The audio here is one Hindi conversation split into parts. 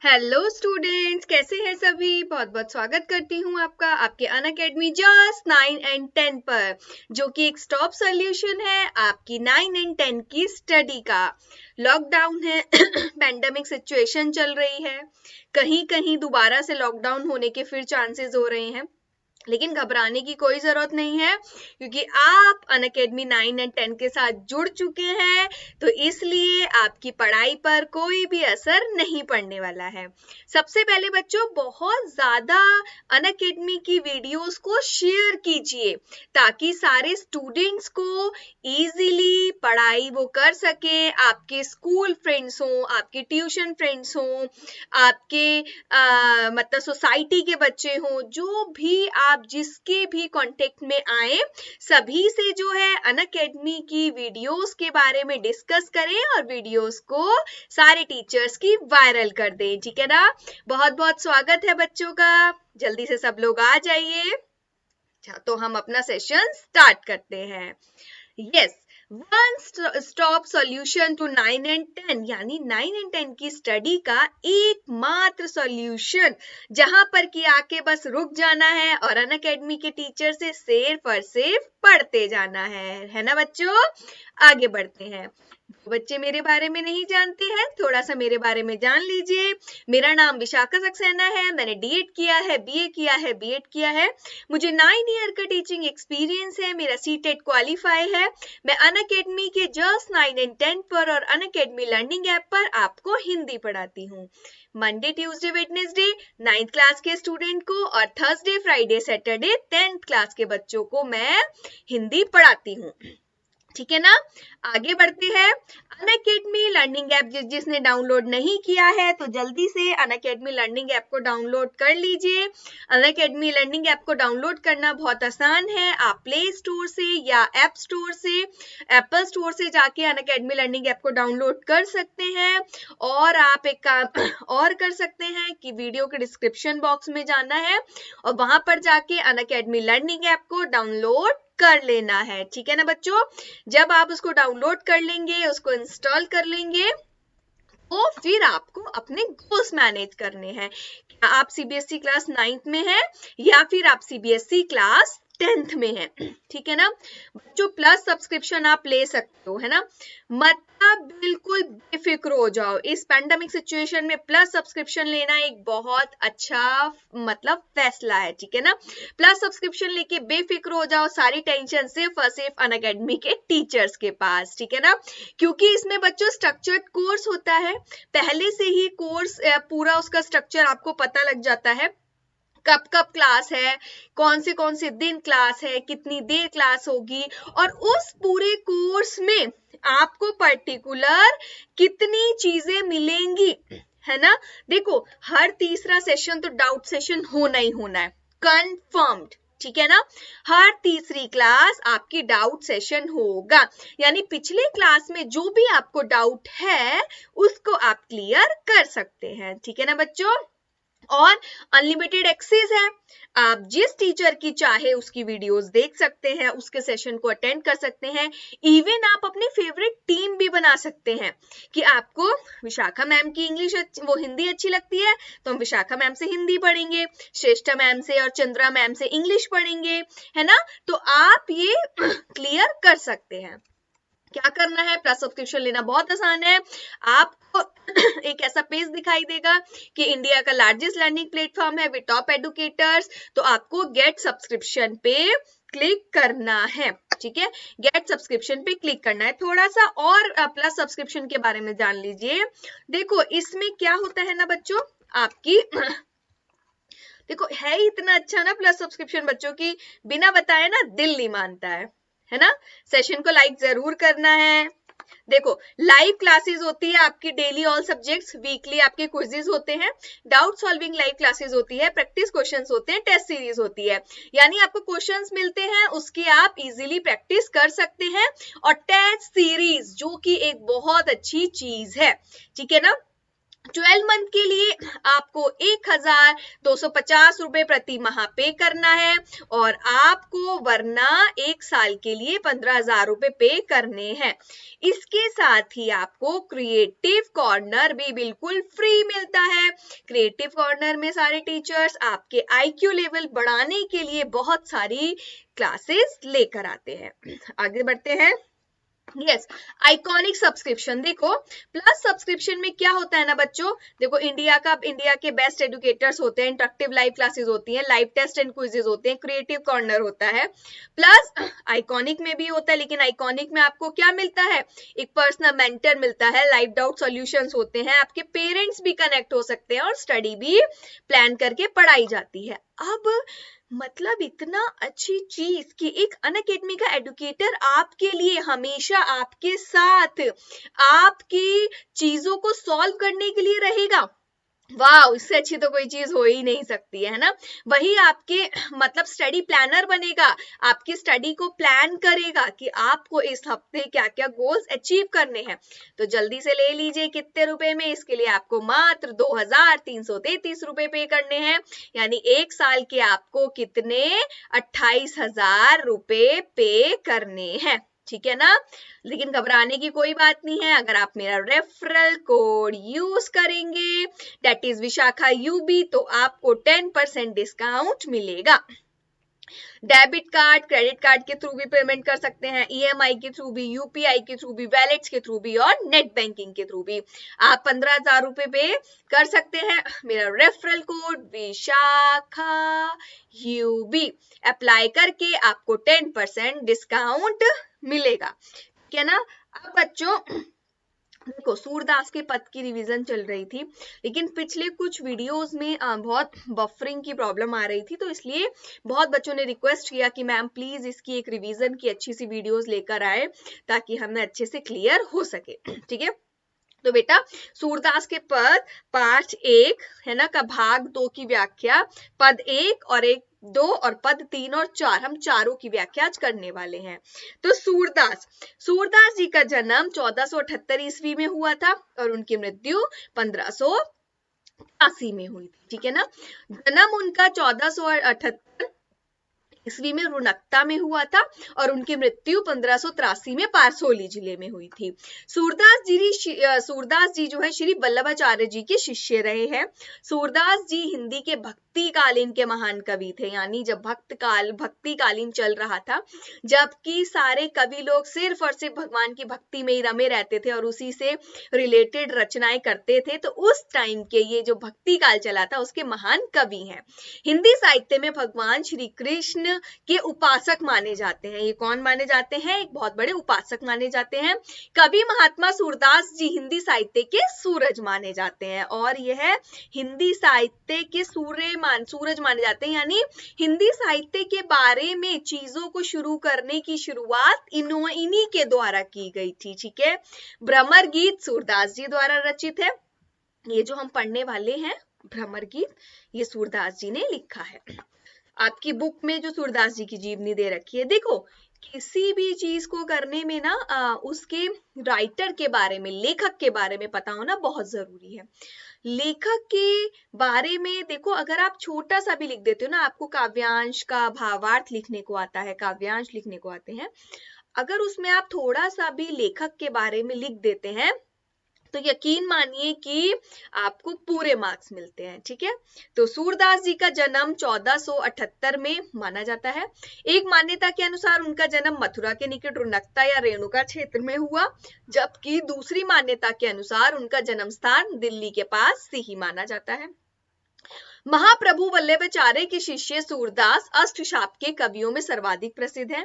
हेलो स्टूडेंट्स, कैसे हैं सभी। बहुत बहुत स्वागत करती हूँ आपका आपके अनअकैडमी जस्ट 9 एंड 10 पर, जो कि एक स्टॉप सॉल्यूशन है आपकी 9 एंड 10 की स्टडी का। लॉकडाउन है पैंडेमिक सिचुएशन चल रही है, कहीं कहीं दोबारा से लॉकडाउन होने के फिर चांसेस हो रहे हैं, लेकिन घबराने की कोई जरूरत नहीं है क्योंकि आप अनअकैडमी 9 एंड 10 के साथ जुड़ चुके हैं, तो इसलिए आपकी पढ़ाई पर कोई भी असर नहीं पड़ने वाला है। सबसे पहले बच्चों, बहुत ज्यादा अनअकैडमी की वीडियोस को शेयर कीजिए ताकि सारे स्टूडेंट्स को इजीली पढ़ाई वो कर सके। आपके स्कूल फ्रेंड्स हो, आपके ट्यूशन फ्रेंड्स हो, आपके मतलब सोसाइटी के बच्चे हो, जो भी आप जिसके भी कांटेक्ट में आए, सभी से जो है अनअकैडमी की वीडियोस के बारे में डिस्कस करें और वीडियोस को सारे टीचर्स की वायरल कर दें। ठीक है ना। बहुत बहुत स्वागत है बच्चों का, जल्दी से सब लोग आ जाइए। तो हम अपना सेशन स्टार्ट करते हैं। Yes, one stop solution to 9 and 10, यानी 9 एंड 10 की स्टडी का एकमात्र सॉल्यूशन, जहां पर कि आके बस रुक जाना है और अनअकैडमी के टीचर से सिर्फ और सिर्फ पढ़ते जाना है ना बच्चों। आगे बढ़ते हैं। बच्चे मेरे बारे में नहीं जानते हैं, थोड़ा सा मेरे बारे में जान लीजिए। मेरा नाम विशाखा सक्सेना है, मैंने डीएड किया है, बीए किया है, बीएड किया है, मुझे 9 ईयर का टीचिंग एक्सपीरियंस है, मेरा सीटेट क्वालिफाई है। मैं अनअकैडमी के जस्ट 9 एंड 10 पर और अनअकैडमी लर्निंग ऐप पर आपको हिंदी पढ़ाती हूँ। Monday Tuesday Wednesday 9th class के स्टूडेंट को और Thursday Friday Saturday 10th class के बच्चों को मैं हिंदी पढ़ाती हूँ। ठीक है ना। आगे बढ़ते हैं। अनअकैडमी लर्निंग ऐप जिसने डाउनलोड नहीं किया है तो जल्दी से अनअकैडमी लर्निंग ऐप को डाउनलोड कर लीजिए। अनअकैडमी लर्निंग ऐप को डाउनलोड करना बहुत आसान है। आप प्ले स्टोर से या ऐप स्टोर से, एप्पल स्टोर से जाके अनअकैडमी लर्निंग ऐप को डाउनलोड कर सकते हैं। और आप एक काम और कर सकते हैं कि वीडियो के डिस्क्रिप्शन बॉक्स में जाना है और वहां पर जाके अनअकैडमी लर्निंग ऐप को डाउनलोड कर लेना है। ठीक है ना बच्चों। जब आप उसको डाउनलोड कर लेंगे, उसको इंस्टॉल कर लेंगे, तो फिर आपको अपने गोल्स मैनेज करने हैं। क्या आप सीबीएसई क्लास 9th में हैं या फिर आप सीबीएसई क्लास 10th में है। ठीक है ना बच्चों। प्लस सब्सक्रिप्शन आप ले सकते हो, है ना। मतलब बिल्कुल बेफिक्र हो जाओ, इस पैंडेमिक सिचुएशन में प्लस सब्सक्रिप्शन लेना एक बहुत अच्छा मतलब फैसला है। ठीक है ना। प्लस सब्सक्रिप्शन लेके बेफिक्र हो जाओ, सारी टेंशन सिर्फ और सिर्फ अनअकैडमी के टीचर्स के पास। ठीक है ना। क्योंकि इसमें बच्चों स्ट्रक्चर्ड कोर्स होता है, पहले से ही कोर्स पूरा उसका स्ट्रक्चर आपको पता लग जाता है। कब कब क्लास है, कौन से दिन क्लास है, कितनी देर क्लास होगी, और उस पूरे कोर्स में आपको पर्टिकुलर कितनी चीजें मिलेंगी, है ना। देखो, हर तीसरा सेशन तो डाउट सेशन होना ही होना है, कंफर्म्ड। ठीक है ना। हर तीसरी क्लास आपकी डाउट सेशन होगा, यानी पिछले क्लास में जो भी आपको डाउट है उसको आप क्लियर कर सकते हैं। ठीक है ना बच्चों। और अनलिमिटेड एक्सेस है, आप जिस टीचर की चाहे उसकी वीडियोस देख सकते हैं, उसके सेशन को अटेंड कर सकते हैं। इवन आप अपनी फेवरेट टीम भी बना सकते हैं कि आपको विशाखा मैम की इंग्लिश वो हिंदी अच्छी लगती है तो हम विशाखा मैम से हिंदी पढ़ेंगे, श्रेष्ठा मैम से और चंद्रा मैम से इंग्लिश पढ़ेंगे, है ना। तो आप ये क्लियर कर सकते हैं। क्या करना है, प्लस सब्सक्रिप्शन लेना बहुत आसान है। आपको एक ऐसा पेज दिखाई देगा कि इंडिया का लार्जेस्ट लर्निंग प्लेटफॉर्म है विद टॉप एडुकेटर्स, तो आपको गेट सब्सक्रिप्शन पे क्लिक करना है। ठीक है, गेट सब्सक्रिप्शन पे क्लिक करना है। थोड़ा सा और प्लस सब्सक्रिप्शन के बारे में जान लीजिए। देखो इसमें क्या होता है ना बच्चों, आपकी देखो है इतना अच्छा ना प्लस सब्सक्रिप्शन बच्चों की, बिना बताए ना दिल नहीं मानता है ना। सेशन को लाइक जरूर करना है। देखो लाइव क्लासेस होती है आपकी डेली ऑल सब्जेक्ट्स, वीकली आपके क्विजेस होते हैं, डाउट सॉल्विंग लाइव क्लासेस होती है, प्रैक्टिस क्वेश्चंस होते हैं, टेस्ट सीरीज होती है, यानी आपको क्वेश्चंस मिलते हैं उसकी आप इजीली प्रैक्टिस कर सकते हैं। और टेस्ट सीरीज जो कि एक बहुत अच्छी चीज है। ठीक है ना। 12 मंथ के लिए आपको 1,250 रुपए प्रति माह पे करना है और आपको वरना 1 साल के लिए 15,000 रुपए पे करने हैं। इसके साथ ही आपको क्रिएटिव कॉर्नर भी बिल्कुल फ्री मिलता है। क्रिएटिव कॉर्नर में सारे टीचर्स आपके IQ लेवल बढ़ाने के लिए बहुत सारी क्लासेस लेकर आते हैं। आगे बढ़ते हैं। Yes, iconic subscription. देखो, प्लस सब्सक्रिप्शन में क्या होता है ना बच्चों, देखो इंडिया के बेस्ट एजुकेटर्स होते हैं, इंटरेक्टिव लाइव क्लासेस होती हैं, लाइव टेस्ट एंड क्विजेस होते हैं, क्रिएटिव कॉर्नर होता है। प्लस आइकॉनिक में भी होता है, लेकिन आइकॉनिक में आपको क्या मिलता है, एक पर्सनल मेंटर मिलता है, लाइव डाउट सॉल्यूशंस होते हैं, आपके पेरेंट्स भी कनेक्ट हो सकते हैं और स्टडी भी प्लान करके पढ़ाई जाती है। अब मतलब इतना अच्छी चीज कि एक अनअकैडमी का एडुकेटर आपके लिए हमेशा आपके साथ आपकी चीजों को सॉल्व करने के लिए रहेगा। वाह, इससे अच्छी तो कोई चीज हो ही नहीं सकती है ना। वही आपके मतलब स्टडी प्लानर बनेगा, आपकी स्टडी को प्लान करेगा कि आपको इस हफ्ते क्या क्या गोल्स अचीव करने हैं। तो जल्दी से ले लीजिए कितने रुपए में, इसके लिए आपको मात्र 2,333 रुपए पे करने हैं, यानी 1 साल के आपको कितने 28,000 रुपए पे करने हैं। ठीक है ना। लेकिन घबराने की कोई बात नहीं है, अगर आप मेरा रेफरल कोड यूज करेंगे दैट इज विशाखा यूबी तो आपको 10% डिस्काउंट मिलेगा। डेबिट कार्ड, क्रेडिट कार्ड के थ्रू भी पेमेंट कर सकते हैं, EMI के थ्रू भी, UPI के थ्रू भी, वैलेट्स के थ्रू भी और नेट बैंकिंग के थ्रू भी आप 15,000 रुपए पे कर सकते हैं। मेरा referral code Vishakha UB apply करके आपको 10% डिस्काउंट मिलेगा। ठीक है ना। अब बच्चों देखो, सूरदास के पद की रिवीजन चल रही थी, लेकिन पिछले कुछ वीडियोस में बहुत बफरिंग की प्रॉब्लम आ रही थी, तो इसलिए बहुत बच्चों ने रिक्वेस्ट किया कि मैम प्लीज इसकी एक रिवीजन की अच्छी सी वीडियोस लेकर आए ताकि हमें अच्छे से क्लियर हो सके। ठीक है। तो बेटा, सूरदास के पद पार्ट 1 है ना का भाग 2 की व्याख्या, पद 1 और 2 और पद 3 और 4, हम चारों की व्याख्या आज करने वाले हैं। तो सूरदास जी का जन्म 1478 ईस्वी में हुआ था और उनकी मृत्यु 1588 में हुई थी। ठीक है ना। जन्म उनका 1478 ईस्वी में रुनकता में हुआ था और उनकी मृत्यु 1583 में पारसोली जिले में हुई थी। सूरदास जी जो है श्री वल्लभाचार्य जी के शिष्य रहे हैं। सूरदास जी हिंदी के भक्ति कालीन के महान कवि थे, यानी जब भक्ति कालीन चल रहा था, जबकि सारे कवि लोग सिर्फ और सिर्फ भगवान की भक्ति में ही रमे रहते थे और उसी से रिलेटेड रचनाएं करते थे, तो उस टाइम के ये जो भक्ति काल चला था उसके महान कवि हैं। हिंदी साहित्य में भगवान श्री कृष्ण के उपासक माने जाते हैं। ये कौन माने जाते हैं, एक बहुत बड़े उपासक माने जाते हैं। कवि महात्मा सूरदास जी हिंदी साहित्य के सूरज माने जाते हैं और यह हिंदी साहित्य के सूरज माने जाते हैं, यानी हिंदी साहित्य के बारे में चीजों को शुरू करने की शुरुआत इन्हीं के द्वारा की गई थी। ठीक है। भ्रमर गीत सूरदास जी द्वारा रचित है। ये जो हम पढ़ने वाले हैं भ्रमर गीत, ये सूरदास जी ने लिखा है। आपकी बुक में जो सूरदास जी की जीवनी दे रखी है, देखो किसी भी चीज को करने में ना उसके राइटर के बारे में, लेखक के बारे में पता होना बहुत जरूरी है। लेखक के बारे में देखो, अगर आप छोटा सा भी लिख देते हो ना, आपको काव्यांश का भावार्थ लिखने को आता है, काव्यांश लिखने को आते हैं, अगर उसमें आप थोड़ा सा भी लेखक के बारे में लिख देते हैं तो यकीन मानिए कि आपको पूरे मार्क्स मिलते हैं। ठीक है। तो सूरदास जी का जन्म 1478 में माना जाता है। एक मान्यता के अनुसार उनका जन्म मथुरा के निकट रुनकता या रेणुका क्षेत्र में हुआ, जबकि दूसरी मान्यता के अनुसार उनका जन्म स्थान दिल्ली के पास से ही माना जाता है। महाप्रभु वल्लभाचार्य के शिष्य सूरदास अष्टशाप के कवियों में सर्वाधिक प्रसिद्ध हैं।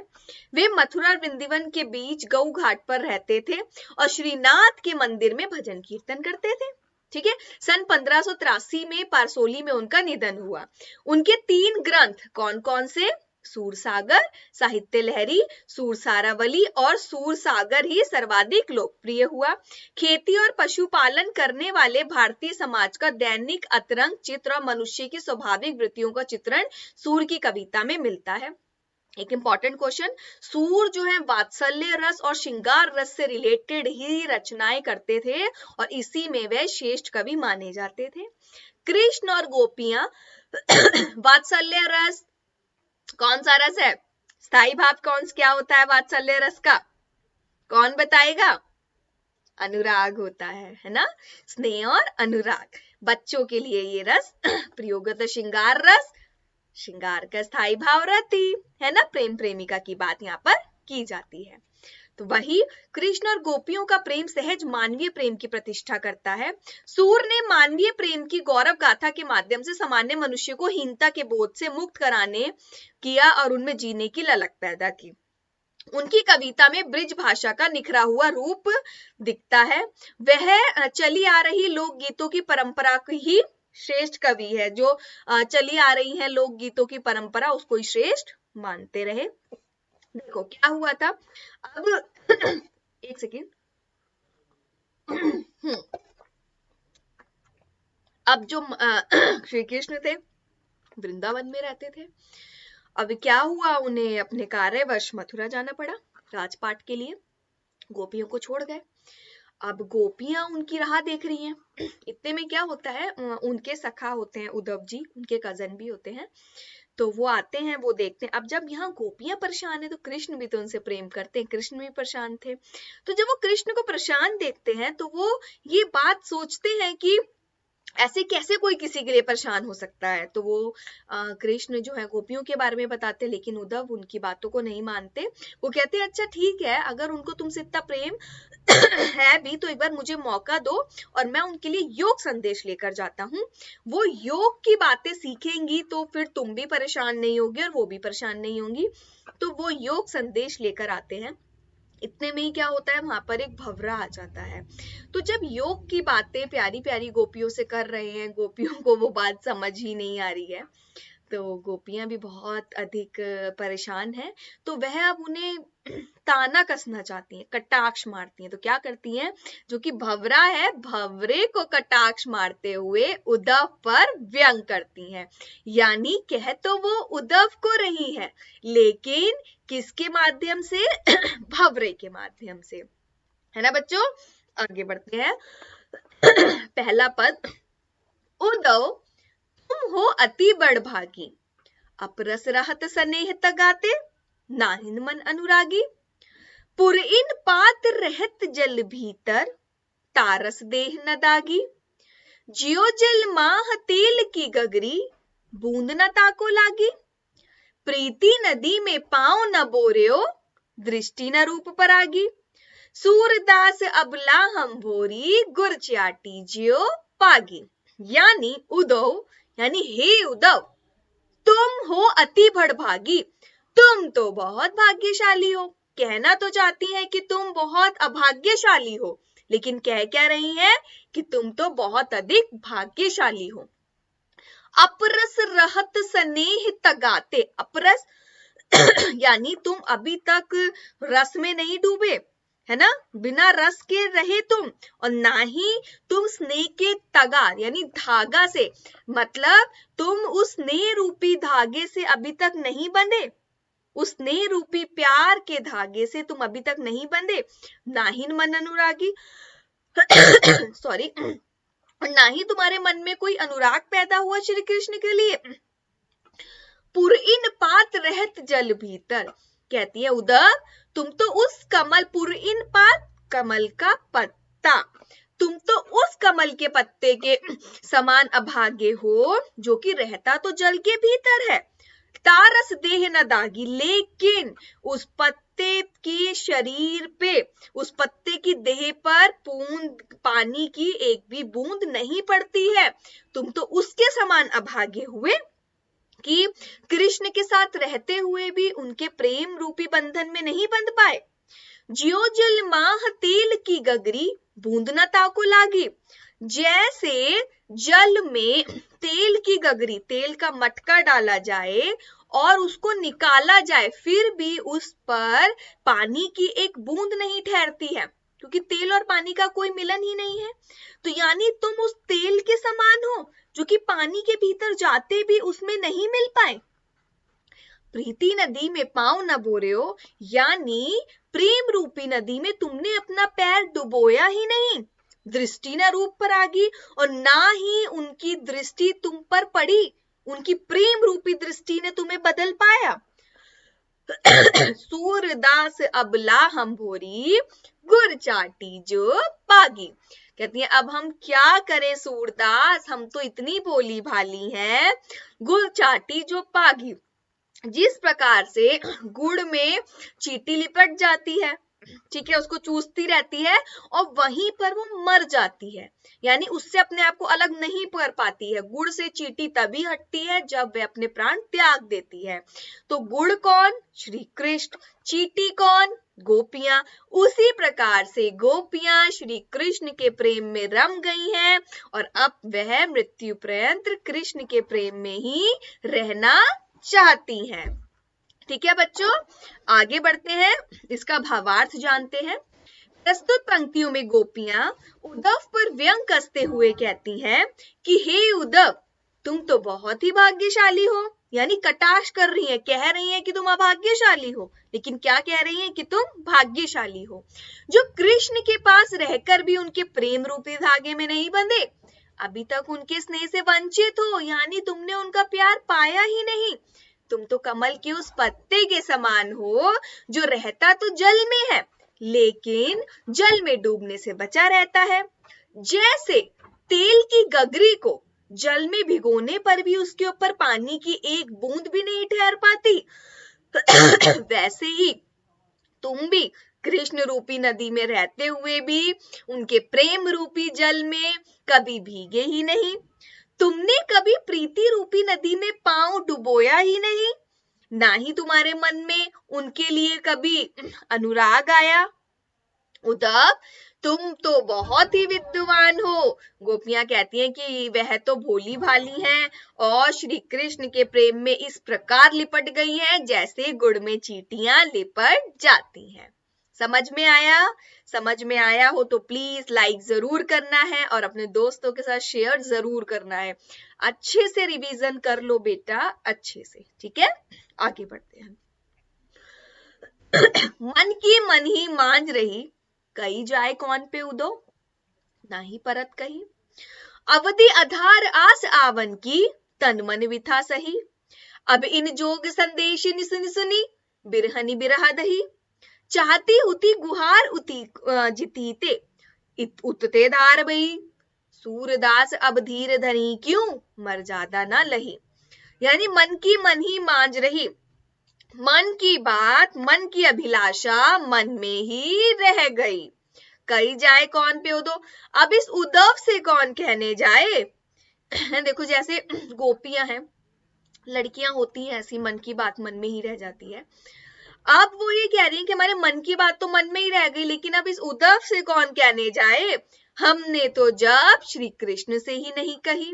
वे मथुरा और वृंदावन के बीच गौ घाट पर रहते थे और श्रीनाथ के मंदिर में भजन कीर्तन करते थे। ठीक है। सन 1583 में पारसोली में उनका निधन हुआ। उनके 3 ग्रंथ कौन कौन से, सूरसागर, साहित्य लहरी, सूरसारावली और सूरसागर ही सर्वाधिक लोकप्रिय हुआ। खेती और पशुपालन करने वाले भारतीय समाज का दैनिक अतरंग चित्र और मनुष्य की स्वाभाविक वृत्तियों का चित्रण सूर की कविता में मिलता है। एक इंपॉर्टेंट क्वेश्चन, सूर जो है वात्सल्य रस और श्रृंगार रस से रिलेटेड ही रचनाएं करते थे और इसी में वे श्रेष्ठ कवि माने जाते थे। कृष्ण और गोपियां वात्सल्य रस, कौन सा रस है? स्थायी भाव क्या होता है वात्सल्य रस का? कौन बताएगा? अनुराग होता है ना, स्नेह और अनुराग। बच्चों के लिए ये रस प्रयोगत श्रृंगार रस, श्रृंगार का स्थायी भाव रति, है ना, प्रेम प्रेमिका की बात यहाँ पर की जाती है। तो वही कृष्ण और गोपियों का प्रेम सहज मानवीय प्रेम की प्रतिष्ठा करता है। सूर ने मानवीय प्रेम की गौरव गाथा के माध्यम से सामान्य मनुष्य को हीनता के बोध से मुक्त कराने किया और उनमें जीने की ललक पैदा की। उनकी कविता में ब्रिज भाषा का निखरा हुआ रूप दिखता है। वह चली आ रही लोकगीतों की परंपरा की ही श्रेष्ठ कवि है, जो चली आ रही है लोकगीतों की परंपरा उसको ही श्रेष्ठ मानते रहे। देखो क्या हुआ था अब एक सेकेंड अब जो श्री कृष्ण थे वृंदावन में रहते थे, अब क्या हुआ, उन्हें अपने कार्यवश मथुरा जाना पड़ा राजपाट के लिए। गोपियों को छोड़ गए। अब गोपियां उनकी राह देख रही हैं। इतने में क्या होता है, उनके सखा होते हैं उद्धव जी, उनके कजन भी होते हैं, तो वो आते हैं, वो देखते हैं। अब जब यहाँ गोपियां परेशान है तो कृष्ण भी तो उनसे प्रेम करते हैं, कृष्ण भी परेशान थे। तो जब वो कृष्ण को परेशान देखते हैं तो वो ये बात सोचते हैं कि ऐसे कैसे कोई किसी के लिए परेशान हो सकता है। तो वो कृष्ण जो है गोपियों के बारे में बताते, लेकिन उद्धव उनकी बातों को नहीं मानते। वो कहते हैं अच्छा ठीक है, अगर उनको तुमसे इतना प्रेम है भी तो एक बार मुझे मौका दो और मैं उनके लिए योग संदेश लेकर जाता हूँ। वो योग की बातें सीखेंगी तो फिर तुम भी परेशान नहीं होगी और वो भी परेशान नहीं होंगी। तो वो योग संदेश लेकर आते हैं। इतने में ही क्या होता है, वहां पर एक भंवरा आ जाता है। तो जब योग की बातें प्यारी प्यारी गोपियों से कर रहे हैं, गोपियों को वो बात समझ ही नहीं आ रही है, तो गोपियां भी बहुत अधिक परेशान हैं। तो वह अब उन्हें ताना कसना चाहती हैं, कटाक्ष मारती हैं। तो क्या करती हैं, जो कि भंवरा है, भंवरे को कटाक्ष मारते हुए उद्धव पर व्यंग करती हैं। यानी कह तो वो उद्धव को रही है, लेकिन किसके माध्यम से? भंवरे के माध्यम से, है ना बच्चों। आगे बढ़ते हैं। पहला पद, उद्धव तुम हो अति बड़भागी, अपरस रहत स्नेह तगाते, नाहिन मन अनुरागी, पुरइन पात रहत जल भीतर, तारस देह न दागी, जियो जल माह तेल की गगरी, बूंद न ताको लागी, प्रीति नदी में पांव न बोर्यो, दृष्टि न रूप परागी, सूरदास अबला हम भोरी, गुर चाटी जियो पागी। यानी उद्धव, यानी हे उद्धव, तुम हो अति बड़भागी, तुम तो बहुत भाग्यशाली हो। कहना तो चाहती है कि तुम बहुत अभाग्यशाली हो, लेकिन कह क्या रही है कि तुम तो बहुत अधिक भाग्यशाली हो। अपरस रहत स्नेह तगाते, अपरस यानी तुम अभी तक रस में नहीं डूबे, है ना, बिना रस के रहे तुम, और ना ही तुम स्नेह के तगार यानी धागा से, मतलब तुम उस स्नेह रूपी धागे से अभी तक नहीं बंधे, उस स्नेह रूपी प्यार के धागे से तुम अभी तक नहीं बंधे। नाहिन मन अनुरागी सॉरी, ना ही तुम्हारे मन में कोई अनुराग पैदा हुआ श्री कृष्ण के लिए। पुरइन पात रहत जल भीतर, कहती है उद्धव तुम तो उस कमल, पुरइन पात कमल का पत्ता, तुम तो उस कमल के पत्ते के समान अभागे हो जो कि रहता तो जल के भीतर है। तारस देह न दागी, लेकिन उस पत्ते की शरीर पे, उस पत्ते की देह पर बूंद पानी की एक भी बूंद नहीं पड़ती है। तुम तो उसके समान अभागे हुए कि कृष्ण के साथ रहते हुए भी उनके प्रेम रूपी बंधन में नहीं बंध पाए। जियो जल माह तेल की गगरी, बूंद न ताको लागी, जैसे जल में तेल की गगरी, तेल का मटका डाला जाए और उसको निकाला जाए, फिर भी उस पर पानी की एक बूंद नहीं ठहरती है, क्योंकि तेल और पानी का कोई मिलन ही नहीं है। तो यानी तुम उस तेल के समान हो जो कि पानी के भीतर जाते भी उसमें नहीं मिल पाए। प्रीति नदी में पांव न बो रहे हो, यानी प्रेम रूपी नदी में तुमने अपना पैर डुबोया ही नहीं। दृष्टि न रूप पर आ गई और ना ही उनकी दृष्टि तुम पर पड़ी, उनकी प्रेम रूपी दृष्टि ने तुम्हें बदल पाया। सूरदास अबला हम भोरी, गुर चाटी जो पागी। कहती है अब हम क्या करें सूरदास, हम तो इतनी भोली भाली हैं, गुड़ चाटी जो पागी। जिस प्रकार से गुड़ में चींटी लिपट जाती है, ठीक है, उसको चूसती रहती है और वहीं पर वो मर जाती है, यानी उससे अपने आप को अलग नहीं कर पाती है। गुड़ से चींटी तभी हटती है जब वह अपने प्राण त्याग देती है। तो गुड़ कौन? श्री कृष्ण। चींटी कौन? गोपियां। उसी प्रकार से गोपियां श्री कृष्ण के प्रेम में रम गई हैं और अब वह मृत्यु पर्यंत कृष्ण के प्रेम में ही रहना चाहती हैं। ठीक है बच्चों, आगे बढ़ते हैं, इसका भावार्थ जानते हैं। प्रस्तुत पंक्तियों में गोपियां उद्धव पर व्यंग कसते हुए कहती हैं कि हे उद्धव, तुम तो बहुत ही भाग्यशाली हो, यानी कटाक्ष कर रही हैं, कह रही हैं कि तुम अभाग्यशाली हो, लेकिन क्या कह रही हैं कि तुम भाग्यशाली हो, जो कृष्ण के पास रहकर भी उनके प्रेम रूपी धागे में नहीं बंधे, अभी तक उनके स्नेह से वंचित हो, यानी तुमने उनका प्यार पाया ही नहीं। तुम तो कमल के उस पत्ते के समान हो जो रहता तो जल में है लेकिन जल में डूबने से बचा रहता है। जैसे तेल की गगरी को जल में भिगोने पर भी उसके ऊपर पानी की एक बूंद भी नहीं ठहर पाती, वैसे ही तुम भी कृष्ण रूपी नदी में रहते हुए भी उनके प्रेम रूपी जल में कभी भीगे ही नहीं। तुमने कभी प्रीति रूपी नदी में पांव डुबोया ही नहीं, ना ही तुम्हारे मन में उनके लिए कभी अनुराग आया। उद्धव, तुम तो बहुत ही विद्वान हो। गोपियां कहती हैं कि वह तो भोली भाली हैं और श्री कृष्ण के प्रेम में इस प्रकार लिपट गई हैं जैसे गुड़ में चींटियां लिपट जाती हैं। समझ में आया? समझ में आया हो तो प्लीज लाइक जरूर करना है और अपने दोस्तों के साथ शेयर जरूर करना है। अच्छे से रिवीजन कर लो बेटा, अच्छे से, ठीक है। आगे बढ़ते हैं। मन की मन ही मांझ रही, कही जाए कौन पे उदो, ना ही परत कही। अवधि आधार आस आवन की, तन मन विथा सही। अब इन जोग संदेश सुनी सुनी, बिरहनी बिरहा दही। चाहती उती गुहार उती जितीते, उतते धार बही। सूरदास अब धीर धरी क्यों, मर ज्यादा ना लही। यानी मन की मन ही मांझ रही, मन की बात, मन की अभिलाषा मन में ही रह गई। कही जाए कौन पे उदो, अब इस उद्धव से कौन कहने जाए। देखो जैसे गोपियां हैं, लड़कियां होती हैं ऐसी, मन की बात मन में ही रह जाती है। अब वो ये कह रही है कि हमारे मन की बात तो मन में ही रह गई, लेकिन अब इस उद्धव से कौन कहने जाए, हमने तो जब श्री कृष्ण से ही नहीं कही।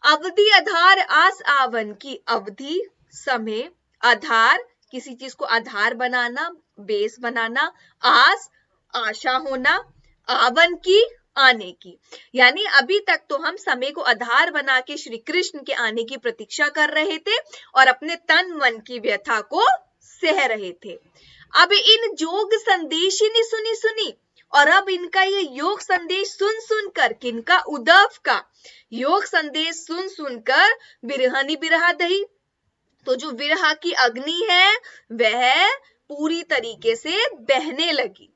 अवधि आधार आस आवन की, अवधि समय, आधार किसी चीज को आधार बनाना, बेस बनाना, आस आशा होना, आवन की आने की, यानी अभी तक तो हम समय को आधार बना के श्री कृष्ण के आने की प्रतीक्षा कर रहे थे और अपने तन मन की व्यथा को सह रहे थे। अब इन जोग संदेश ने सुनी सुनी, और अब इनका ये योग संदेश सुन सुनकर, किनका, उद्धव का योग संदेश सुन सुनकर बिरहनी बिरहा दही, तो जो विरहा की अग्नि है वह पूरी तरीके से बहने लगी।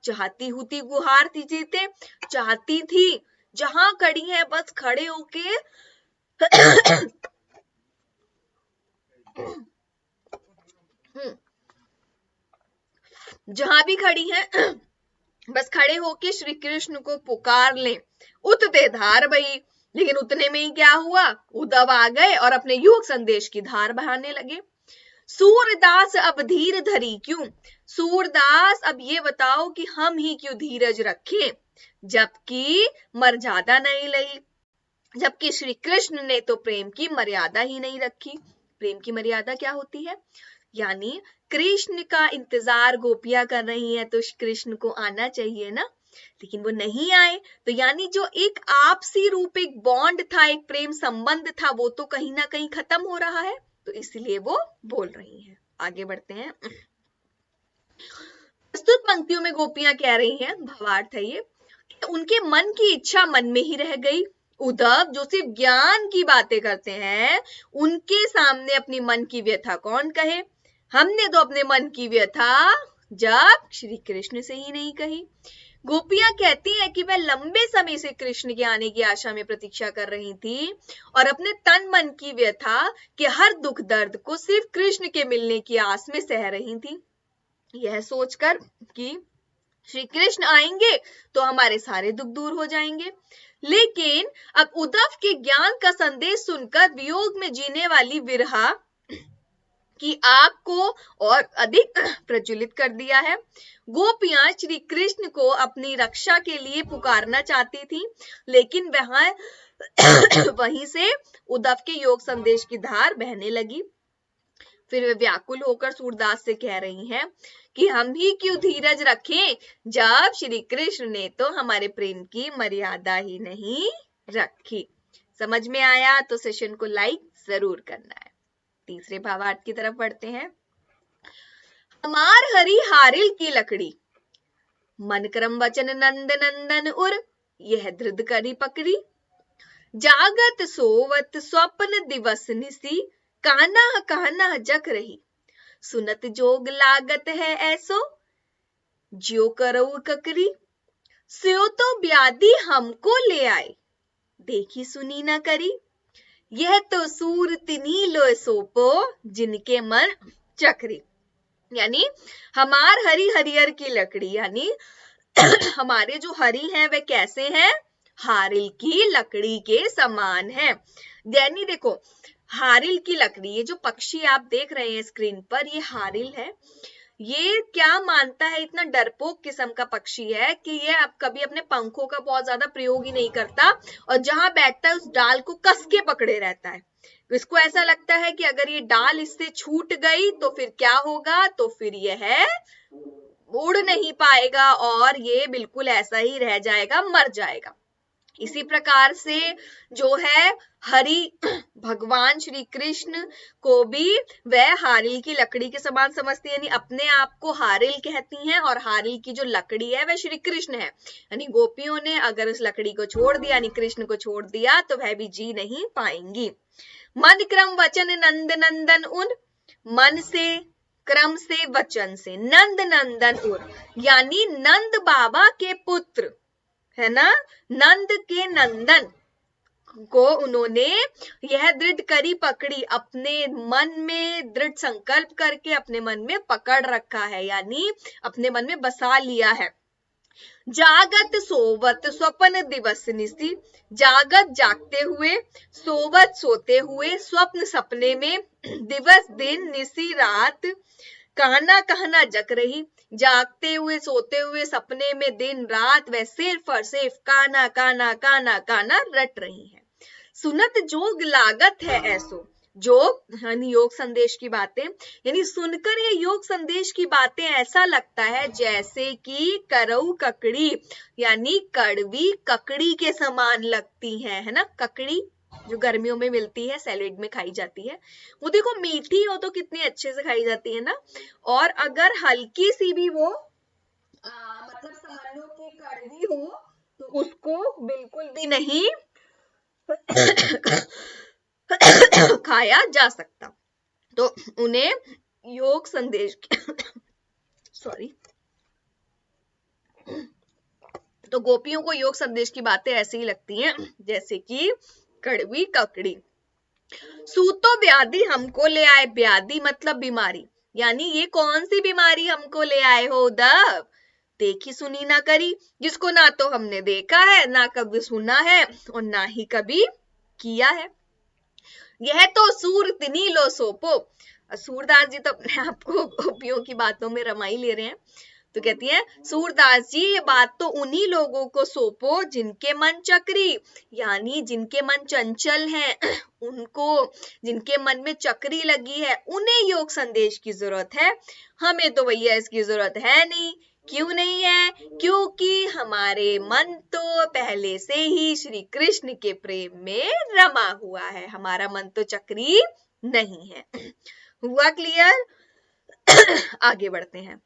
चाहती हुती गुहार थी जीते, चाहती थी जहां खड़ी है बस खड़े होके जहां भी खड़ी है बस खड़े होके श्री कृष्ण को पुकार ले। उतते धार बही, लेकिन उतने में ही क्या हुआ, उद्धव आ गए और अपने योग संदेश की धार बहाने लगे। सूरदास अब धीर धरी क्यों, सूरदास अब ये बताओ कि हम ही क्यों धीरज रखें, जबकि मर्यादा नहीं लही, जबकि श्री कृष्ण ने तो प्रेम की मर्यादा ही नहीं रखी। प्रेम की मर्यादा क्या होती है, यानी कृष्ण का इंतजार गोपियां कर रही हैं तो कृष्ण को आना चाहिए ना, लेकिन वो नहीं आए, तो यानी जो एक आपसी रूप, एक बॉन्ड था, एक प्रेम संबंध था, वो तो कहीं ना कहीं खत्म हो रहा है। तो इसलिए वो बोल रही हैं। आगे बढ़ते हैं। प्रस्तुत पंक्तियों में गोपियां कह रही हैं, भावार्थ है ये, उनके मन की इच्छा मन में ही रह गई। उद्धव जो सिर्फ ज्ञान की बातें करते हैं, उनके सामने अपनी मन की व्यथा कौन कहे। हमने तो अपने मन की व्यथा जब श्री कृष्ण से ही नहीं कही। गोपियां कहती हैं कि वह लंबे समय से कृष्ण के आने की आशा में प्रतीक्षा कर रही थी और अपने तन मन की व्यथा के हर दुख दर्द को सिर्फ कृष्ण के मिलने की आस में सह रही थी, यह सोचकर कि श्री कृष्ण आएंगे तो हमारे सारे दुख दूर हो जाएंगे। लेकिन अब उद्धव के ज्ञान का संदेश सुनकर वियोग में जीने वाली विरहा की आग को और अधिक प्रज्वलित कर दिया है। गोपियां श्री कृष्ण को अपनी रक्षा के लिए पुकारना चाहती थी, लेकिन वहीं से उद्धव के योग संदेश की धार बहने लगी। फिर वे व्याकुल होकर सूरदास से कह रही हैं कि हम ही क्यों धीरज रखें, जब श्री कृष्ण ने तो हमारे प्रेम की मर्यादा ही नहीं रखी। समझ में आया तो सेशन को लाइक जरूर करना है। तीसरे भावार्थ की तरफ बढ़ते हैं। हमार हरि हारिल की लकड़ी, मन क्रम वचन नंद नंदन उर, यह धृद करी पकड़ी। जागत सोवत स्वप्न दिवस निसी, काना काना जग रही। सुनत जोग लागत है ऐसो, ज्यो करऊ ककरी। स्यो तो ब्याधि हमको ले आए, देखी सुनी न करी। यह तो सूर तिन्ही लो सोपो, जिनके मन चक्री। यानी हमार हरि हरियर की लकड़ी, यानी हमारे जो हरि हैं वे कैसे हैं, हारिल की लकड़ी के समान है। यानी देखो हारिल की लकड़ी, ये जो पक्षी आप देख रहे हैं स्क्रीन पर, ये हारिल है। ये क्या मानता है, इतना डरपोक किस्म का पक्षी है कि ये अब कभी अपने पंखों का बहुत ज्यादा प्रयोग ही नहीं करता और जहां बैठता है उस डाल को कस के पकड़े रहता है। इसको ऐसा लगता है कि अगर ये डाल इससे छूट गई तो फिर क्या होगा, तो फिर यह उड़ नहीं पाएगा और ये बिल्कुल ऐसा ही रह जाएगा, मर जाएगा। इसी प्रकार से जो है हरि भगवान श्री कृष्ण को भी वह हारिल की लकड़ी के समान समझती है, यानी अपने आप को हारिल कहती हैं और हारिल की जो लकड़ी है वह श्री कृष्ण है। यानी गोपियों ने अगर उस लकड़ी को छोड़ दिया, यानी कृष्ण को छोड़ दिया, तो वह भी जी नहीं पाएंगी। मन क्रम वचन नंद नंदन उन, मन से क्रम से वचन से नंद नंदन उन, यानी नंद बाबा के पुत्र है ना, नंद के नंदन को उन्होंने यह दृढ़ करी पकड़ी, अपने मन में दृढ़ संकल्प करके अपने मन में पकड़ रखा है, यानी अपने मन में बसा लिया है। जागत सोवत स्वप्न दिवस निसी, जागत जागते हुए, सोवत सोते हुए, स्वप्न सपने में, दिवस दिन, निसी रात, कहना कहना जग रही। जागते हुए, सोते हुए, सपने में, दिन रात वह सिर्फ और सिर्फ काना काना काना काना रट रही है। सुनत जोग लागत है ऐसो, जोग यानी योग संदेश की बातें, यानी सुनकर ये योग संदेश की बातें ऐसा लगता है जैसे कि करऊ ककड़ी, यानी कड़वी ककड़ी के समान लगती है ना। ककड़ी जो गर्मियों में मिलती है, सैलेड में खाई जाती है, वो देखो मीठी हो तो कितनी अच्छे से खाई जाती है ना, और अगर हल्की सी भी वो मतलब समझ लो कि कड़वी हो तो उसको बिल्कुल भी नहीं खाया जा सकता। तो उन्हें योग संदेश सॉरी तो गोपियों को योग संदेश की बातें ऐसी ही लगती हैं जैसे कि कड़वी ककड़ी। सूतो व्याधि हमको ले आए, व्याधि मतलब बीमारी, यानी ये कौन सी बीमारी हमको ले आए हो उद्धव, देखी सुनी ना करी, जिसको ना तो हमने देखा है, ना कभी सुना है और ना ही कभी किया है। यह तो सूर तिनी लो सोपो, सूरदास जी तो अपने आप को गोपियों की बातों में रमाई ले रहे हैं, तो कहती है सूरदास जी ये बात तो उन्हीं लोगों को सौंपो जिनके मन चक्री, यानी जिनके मन चंचल हैं, उनको जिनके मन में चक्री लगी है उन्हें योग संदेश की जरूरत है, हमें तो भैया इसकी जरूरत है नहीं। क्यों नहीं है, क्योंकि हमारे मन तो पहले से ही श्री कृष्ण के प्रेम में रमा हुआ है, हमारा मन तो चक्री नहीं है। हुआ क्लियर? आगे बढ़ते हैं।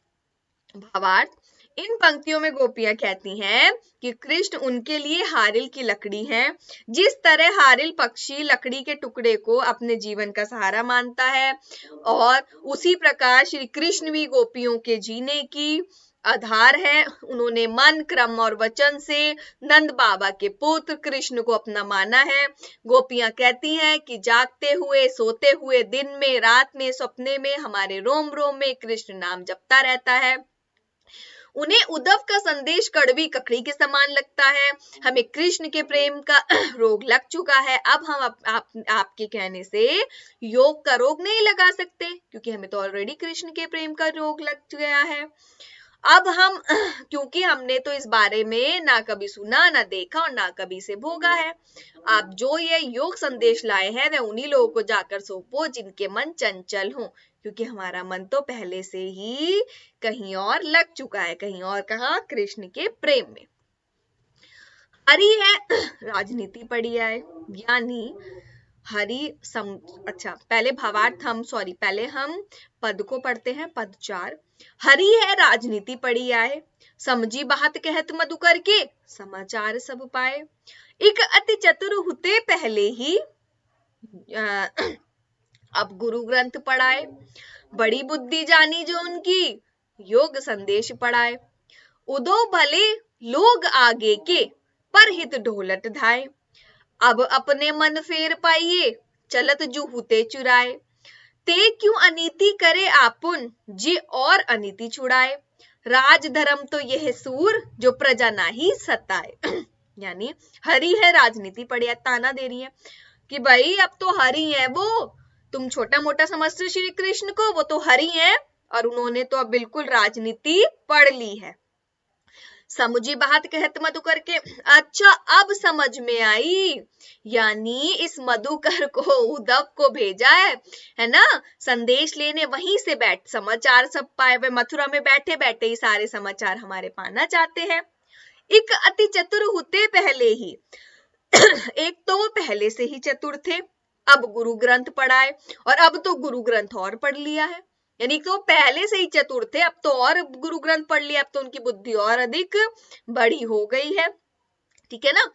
भावार्थ, इन पंक्तियों में गोपियां कहती हैं कि कृष्ण उनके लिए हारिल की लकड़ी है। जिस तरह हारिल पक्षी लकड़ी के टुकड़े को अपने जीवन का सहारा मानता है, और उसी प्रकार श्री कृष्ण भी गोपियों के जीने की आधार है। उन्होंने मन, क्रम और वचन से नंद बाबा के पुत्र कृष्ण को अपना माना है। गोपियां कहती हैं कि जागते हुए, सोते हुए, दिन में, रात में, सपने में हमारे रोम रोम में कृष्ण नाम जपता रहता है। उन्हें उद्धव का संदेश कड़वी ककड़ी के समान लगता है। हमें कृष्ण के प्रेम का रोग लग चुका है। अब हम आपके कहने से योग का रोग नहीं लगा सकते, क्योंकि हमें तो ऑलरेडी कृष्ण के प्रेम का रोग लग गया है। अब हम क्योंकि हमने तो इस बारे में ना कभी सुना, ना देखा और ना कभी से भोगा है। आप जो ये योग संदेश लाए हैं वह उन्हीं लोगों को जाकर सौंपो जिनके मन चंचल हों, क्योंकि हमारा मन तो पहले से ही कहीं और लग चुका है। कहीं और कहाँ? कृष्ण के प्रेम में। हरि है राजनीति पढ़ी आए, यानी अच्छा पहले भावार्थ पहले हम पद को पढ़ते हैं। पद 4, हरि है राजनीति पढ़ी आए, समझी बात कहत मधुकर के, समाचार सब पाए। एक अति चतुर हुते पहले ही अब गुरु ग्रंथ पढ़ाए, बड़ी बुद्धि जानी जो उनकी, योग संदेश पढ़ाए। उदो भले लोग आगे के, पर हित ढोलत धाए। अब अपने मन फेर पाइए, चलत जो हुते चुराए। ते क्यों अनीति करे आपुन, जी और अनीति छुड़ाए। राज धर्म तो यह सूर, जो प्रजा नाही सताए। यानी हरि है राजनीति पढ़िया, ताना दे रही है कि भाई अब तो हरि है वो, तुम छोटा मोटा समझते श्री कृष्ण को, वो तो हरि है और उन्होंने तो अब बिल्कुल राजनीति पढ़ ली है। समझी बात कहत मधुकर के, अच्छा अब समझ में आई, यानी इस मधुकर को उद्धव को भेजा है ना संदेश लेने, वहीं से समाचार सब पाए। वे मथुरा में बैठे बैठे ही सारे समाचार हमारे पाना चाहते हैं। एक अति चतुर होते पहले ही एक तो वो पहले से ही चतुर थे, अब गुरु ग्रंथ पढ़ाए, और अब तो गुरु ग्रंथ और पढ़ लिया है। यानी कि वो पहले से ही चतुर थे, अब तो और गुरु ग्रंथ पढ़ लिया, अब तो उनकी बुद्धि और अधिक बड़ी हो गई है। ठीक है ना?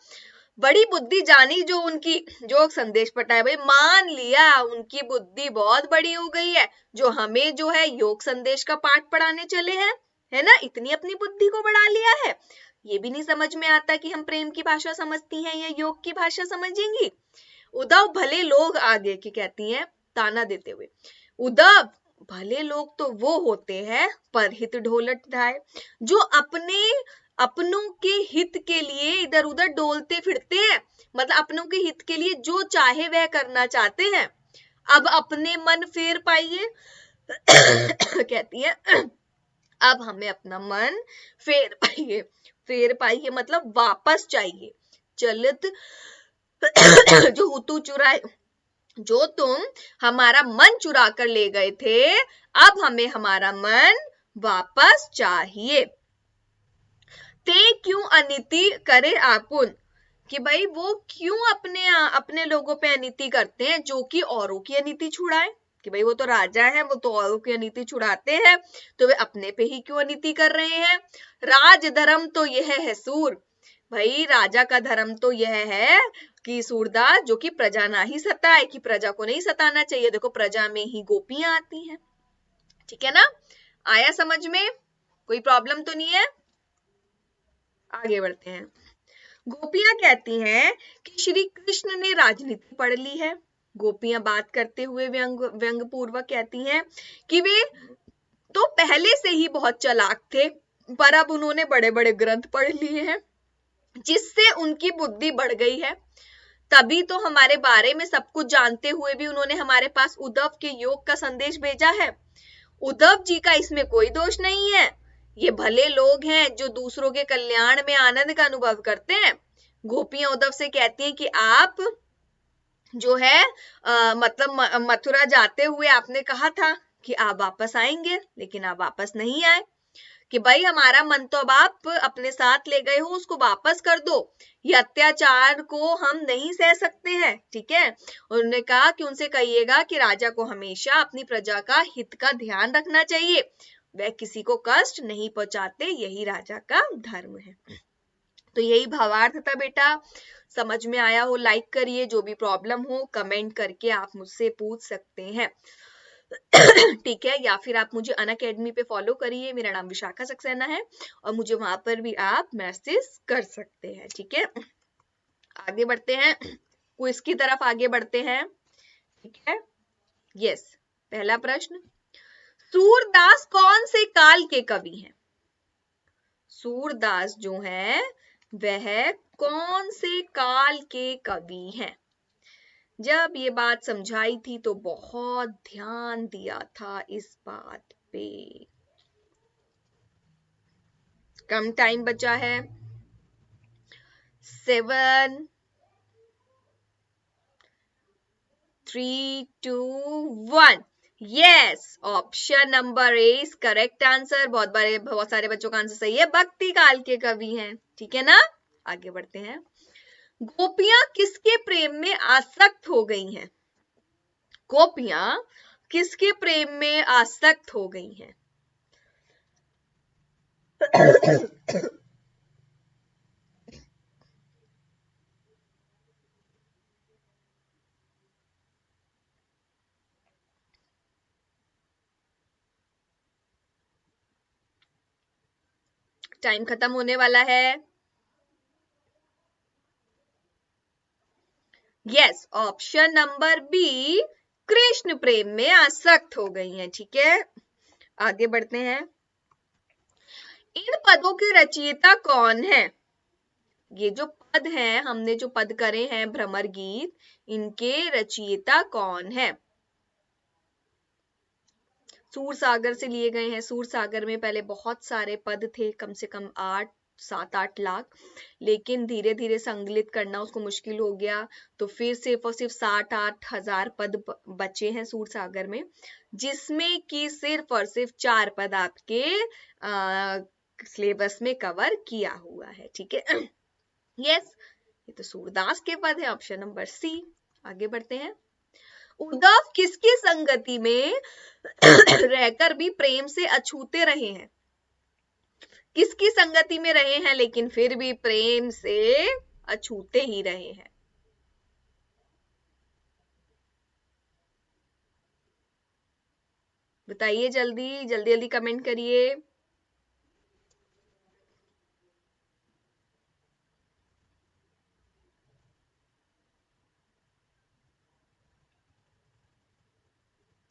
बड़ी बुद्धि जानी जो उनकी, जो संदेश पढ़ाए, भाई मान लिया उनकी बुद्धि बहुत बड़ी हो गई है, जो हमें जो है योग संदेश का पाठ पढ़ाने चले हैं, है ना, इतनी अपनी बुद्धि को बढ़ा लिया है। ये भी नहीं समझ में आता कि हम प्रेम की भाषा समझती हैं या योग की भाषा समझेंगी। उद्धव भले लोग आगे की कहती हैं ताना देते हुए, उद्धव भले लोग तो वो होते हैं पर हित ढोलत धाए, जो अपनों के हित के लिए इधर उधर डोलते फिरते हैं, मतलब अपनों के हित के लिए जो चाहे वह करना चाहते हैं। अब अपने मन फेर पाइए कहती है, अब हमें अपना मन फेर पाइए मतलब वापस चाहिए। चलत जो हुतू चुराए, जो तुम हमारा मन चुरा कर ले गए थे, अब हमें हमारा मन वापस चाहिए। ते क्यों अनीति करे आपुन, कि भाई वो क्यों अपने लोगों पे अनीति करते हैं, जो कि औरों की अनीति छुड़ाए। कि भाई वो तो राजा है, वो तो औरों की अनीति छुड़ाते हैं, तो वे अपने पे ही क्यों अनीति कर रहे हैं। राज धर्म तो यह है सूर, भाई राजा का धर्म तो यह है कि सूरदास जो कि प्रजा ना ही सताए, कि प्रजा को नहीं सताना चाहिए। देखो प्रजा में ही गोपियां आती हैं। ठीक है ना? आया समझ में? कोई प्रॉब्लम तो नहीं है? आगे बढ़ते हैं। गोपियां कहती हैं कि श्री कृष्ण ने राजनीति पढ़ ली है। गोपियां बात करते हुए व्यंग पूर्वक कहती हैं कि वे तो पहले से ही बहुत चालाक थे, पर अब उन्होंने बड़े बड़े ग्रंथ पढ़ लिए हैं, जिससे उनकी बुद्धि बढ़ गई है। तभी तो हमारे बारे में सब कुछ जानते हुए भी उन्होंने हमारे पास उद्धव के योग का संदेश भेजा है। उद्धव जी का इसमें कोई दोष नहीं है। ये भले लोग हैं जो दूसरों के कल्याण में आनंद का अनुभव करते हैं। गोपियां उद्धव से कहती हैं कि आप जो है मतलब मथुरा जाते हुए आपने कहा था कि आप वापस आएंगे, लेकिन आप वापस नहीं आए। कि भाई हमारा मन तो अब आप अपने साथ ले गए हो, उसको वापस कर दो, ये अत्याचार को हम नहीं सह सकते हैं, ठीक है। उन्होंने कहा कि उनसे कहिएगा कि राजा को हमेशा अपनी प्रजा का हित का ध्यान रखना चाहिए, वह किसी को कष्ट नहीं पहुंचाते, यही राजा का धर्म है। तो यही भावार्थ था बेटा। समझ में आया हो लाइक करिए, जो भी प्रॉब्लम हो कमेंट करके आप मुझसे पूछ सकते हैं, ठीक है। या फिर आप मुझे अनअकैडमी पे फॉलो करिए, मेरा नाम विशाखा सक्सेना है, और मुझे वहां पर भी आप मैसेज कर सकते हैं, ठीक है। आगे बढ़ते हैं, क्विज की तरफ आगे बढ़ते हैं, ठीक है। यस, पहला प्रश्न, सूरदास कौन से काल के कवि हैं? सूरदास जो है वह कौन से काल के कवि हैं? जब ये बात समझाई थी तो बहुत ध्यान दिया था इस बात पे। कम टाइम बचा है, 7 3 2 1। Yes, option number A is correct answer. बहुत सारे बच्चों का आंसर सही है, भक्ति काल के कवि हैं, ठीक है ना। आगे बढ़ते हैं, गोपियां किसके प्रेम में आसक्त हो गई हैं? गोपियां किसके प्रेम में आसक्त हो गई हैं? टाइम खत्म होने वाला है। Yes, option number B, Krishna प्रेम में आसक्त हो गई हैं, ठीक है। आगे बढ़ते हैं, इन पदों के रचयिता कौन है? ये जो पद हैं, हमने जो पद करे हैं भ्रमर गीत, इनके रचयिता कौन है? सूर सागर से लिए गए हैं। सूर सागर में पहले बहुत सारे पद थे, कम से कम 7-8 लाख, लेकिन धीरे धीरे संकलित करना उसको मुश्किल हो गया, तो फिर सिर्फ और सिर्फ 7-8 हजार पद बचे हैं सूर सागर में, जिसमें कि सिर्फ और सिर्फ 4 पद आपके सिलेबस में कवर किया हुआ है, ठीक है। यस, ये तो सूरदास के पद है, ऑप्शन नंबर सी। आगे बढ़ते हैं, उद्धव किसकी संगति में रहकर भी प्रेम से अछूते रहे हैं? किसकी संगति में रहे हैं लेकिन फिर भी प्रेम से अछूते ही रहे हैं? बताइए, जल्दी जल्दी जल्दी कमेंट करिए।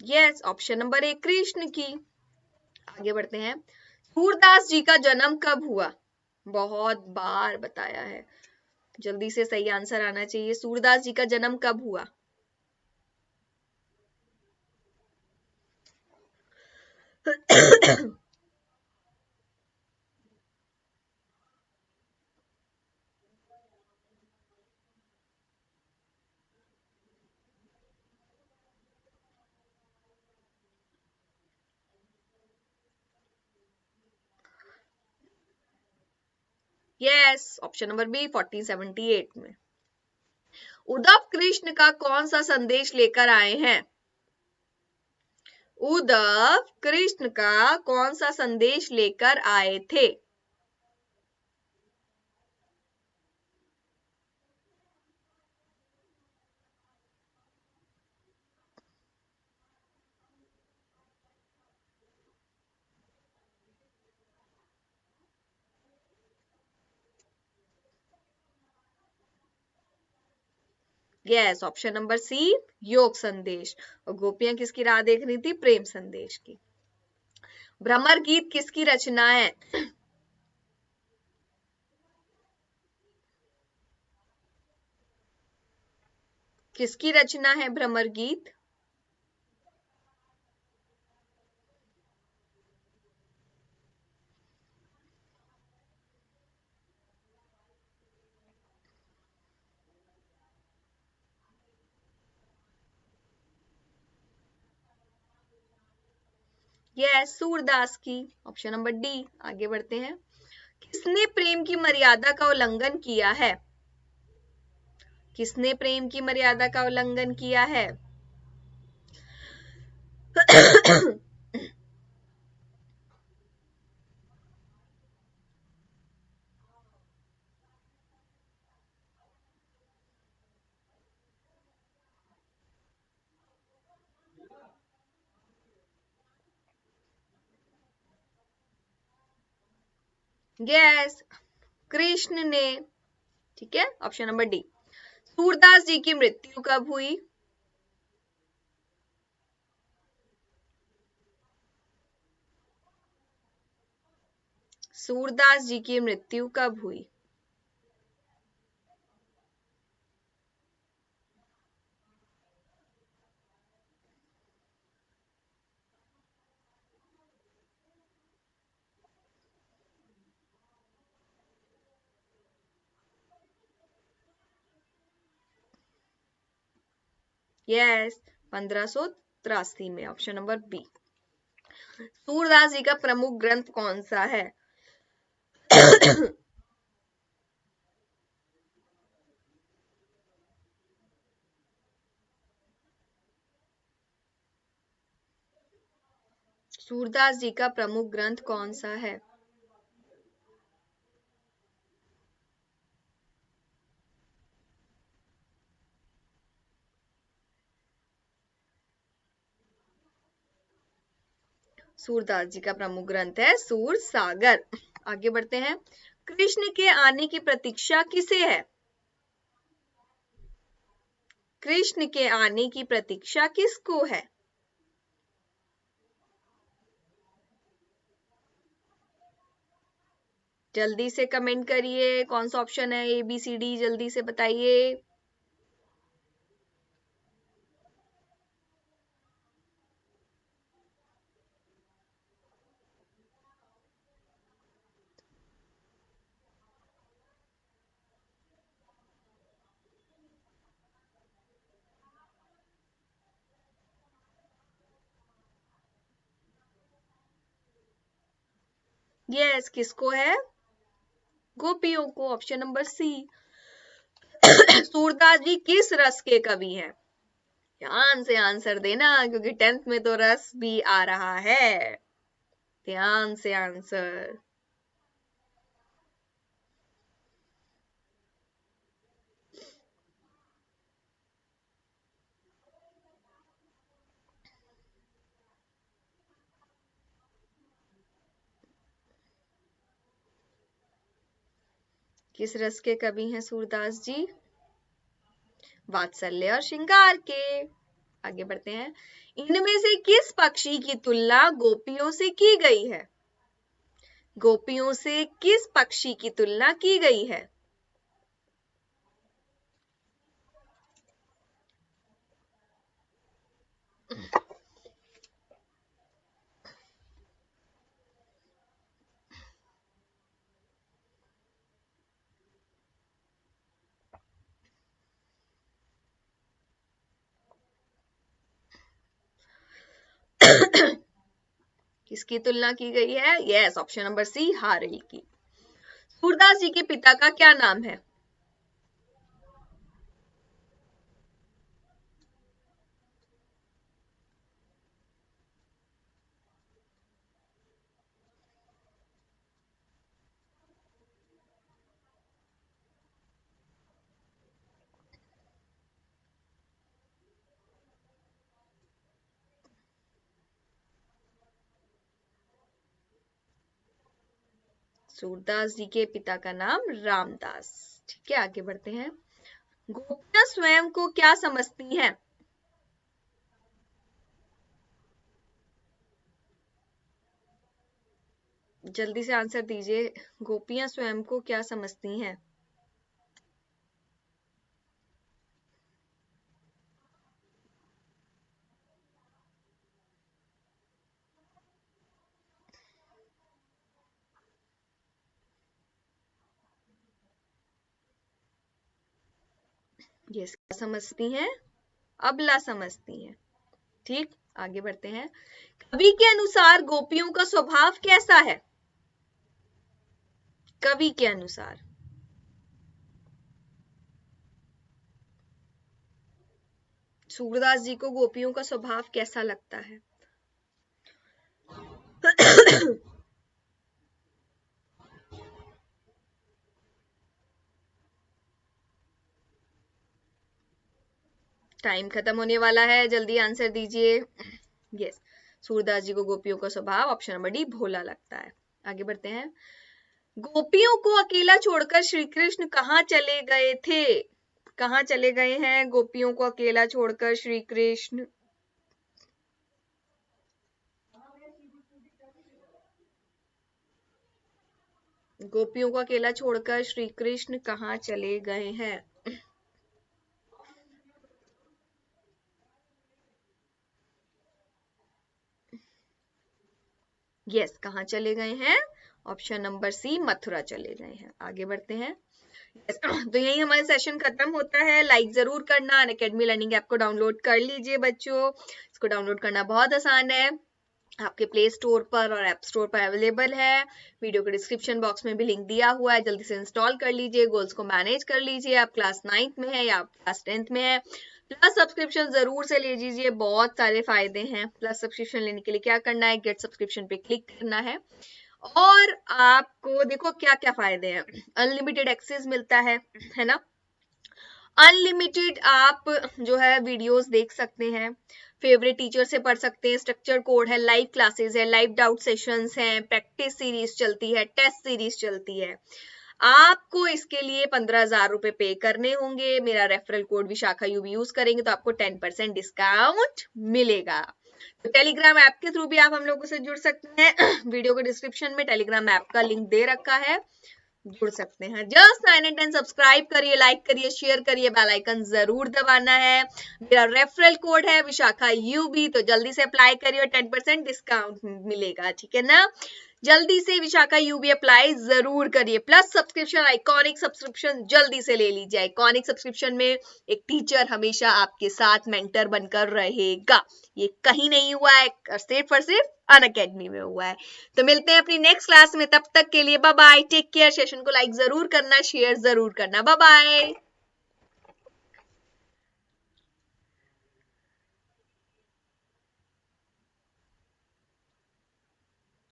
Yes, option number A, Krishna की। आगे बढ़ते हैं, सूरदास जी का जन्म कब हुआ? बहुत बार बताया है, जल्दी से सही आंसर आना चाहिए। सूरदास जी का जन्म कब हुआ? यस, ऑप्शन नंबर बी, 1478 में। उद्धव कृष्ण का कौन सा संदेश लेकर आए हैं? उद्धव कृष्ण का कौन सा संदेश लेकर आए थे? यस, ऑप्शन नंबर सी, योग संदेश। और गोपियां किसकी राह देख रही थी? प्रेम संदेश की। भ्रमर गीत किसकी रचना है? किसकी रचना है भ्रमर गीत? यस, सूरदास की। Option number D. आगे बढ़ते हैं। किसने प्रेम की मर्यादा का उल्लंघन किया है? किसने प्रेम की मर्यादा का उल्लंघन किया है? यस, कृष्ण ने। ठीक है, ऑप्शन नंबर डी। सूरदास जी की मृत्यु कब हुई? सूरदास जी की मृत्यु कब हुई? यस, 1583 में। Option number B. Surdas ji का प्रमुख ग्रंथ कौन सा है? सूरदास जी का प्रमुख ग्रंथ कौन सा है? सूरदास जी का प्रमुख ग्रंथ है सूर सागर। आगे बढ़ते हैं। कृष्ण के आने की प्रतीक्षा किसे है? कृष्ण के आने की प्रतीक्षा किसको है? जल्दी से कमेंट करिए, कौन सा ऑप्शन है, ए बी सी डी, जल्दी से बताइए। यस, किसको है? गोपियों को। Option number C. Surdas ji किस रस के कवि हैं? ध्यान से आंसर देना, क्योंकि 10th में तो रस भी आ रहा है। ध्यान से आंसर। किस रस के कवि हैं सूरदास जी? वात्सल्य और श्रृंगार के। आगे बढ़ते हैं। इनमें से किस पक्षी की तुलना गोपियों से की गई है? गोपियों से किस पक्षी की तुलना की गई है? किसकी तुलना की गई है? यस, ऑप्शन नंबर सी, हारिल की। सूरदास जी के पिता का क्या नाम है? सूरदास जी के पिता का नाम रामदास। ठीक है, आगे बढ़ते हैं। गोपियां स्वयं को क्या समझती हैं? जल्दी से आंसर दीजिए। गोपियां स्वयं को क्या समझती हैं? ये क्या समझती हैं? अबला समझती हैं। ठीक, आगे बढ़ते हैं। कवि के अनुसार गोपियों का स्वभाव कैसा है? कवि के अनुसार सूरदास जी को गोपियों का स्वभाव कैसा लगता है? टाइम खत्म होने वाला है, जल्दी आंसर दीजिए। यस, सूरदास जी को गोपियों का स्वभाव ऑप्शन नंबर डी भोला लगता है। आगे बढ़ते हैं। गोपियों को अकेला छोड़कर श्री कृष्ण कहाँ चले गए थे? कहाँ चले गए हैं गोपियों को अकेला छोड़कर श्री कृष्ण? गोपियों को अकेला छोड़कर श्री कृष्ण कहाँ चले गए हैं? यस, कहाँ चले गए हैं? ऑप्शन नंबर सी मथुरा चले गए हैं। आगे बढ़ते हैं। yes, तो यही हमारा सेशन खत्म होता है। लाइक जरूर करना। अनअकैडमी लर्निंग ऐप को डाउनलोड कर लीजिए बच्चों। इसको डाउनलोड करना बहुत आसान है, आपके प्ले स्टोर पर और ऐप स्टोर पर अवेलेबल है। वीडियो के डिस्क्रिप्शन बॉक्स में भी लिंक दिया हुआ है, जल्दी से इंस्टॉल कर लीजिए। गोल्स को मैनेज कर लीजिए। आप क्लास 9th में है या आप क्लास 10th में है। प्लस सब्सक्रिप्शन जरूर से ले लीजिए, बहुत सारे फायदे हैं। प्लस सब्सक्रिप्शन लेने के लिए क्या करना है, गेट सब्सक्रिप्शन पे क्लिक करना है और आपको देखो क्या क्या फायदे हैं। अनलिमिटेड एक्सेस मिलता है ना। अनलिमिटेड आप जो है वीडियोस देख सकते हैं, फेवरेट टीचर से पढ़ सकते हैं, स्ट्रक्चर कोड है, लाइव क्लासेस है, लाइव डाउट सेशंस हैं, प्रैक्टिस सीरीज चलती है, टेस्ट सीरीज चलती है। आपको इसके लिए 15,000 रुपए पे करने होंगे। मेरा referral code Vishakha UV use करेंगे तो आपको 10% डिस्काउंट मिलेगा। तो टेलीग्राम ऐप के थ्रू भी आप हम लोगों से जुड़ सकते हैं। वीडियो के डिस्क्रिप्शन में टेलीग्राम ऐप का लिंक दे रखा है, जुड़ सकते हैं। जस्ट 9 and 10 सब्सक्राइब करिए, लाइक करिए, शेयर करिए, बेल आइकन जरूर दबाना है। मेरा रेफरल कोड है विशाखा यूबी, तो जल्दी से अप्लाई करिए और 10% डिस्काउंट मिलेगा, ठीक है ना। जल्दी से विशाखा यूबी अप्लाई जरूर करिए। प्लस सब्सक्रिप्शन, आइकॉनिक सब्सक्रिप्शन जल्दी से ले लीजिए। आइकॉनिक सब्सक्रिप्शन में एक टीचर हमेशा आपके साथ मेंटर बनकर रहेगा। ये कहीं नहीं हुआ है, सिर्फ और सिर्फ अनअकैडमी में हुआ है। तो मिलते हैं अपनी नेक्स्ट क्लास में, तब तक के लिए bye bye, take care. Session को लाइक जरूर करना, शेयर जरूर करना। Bye bye.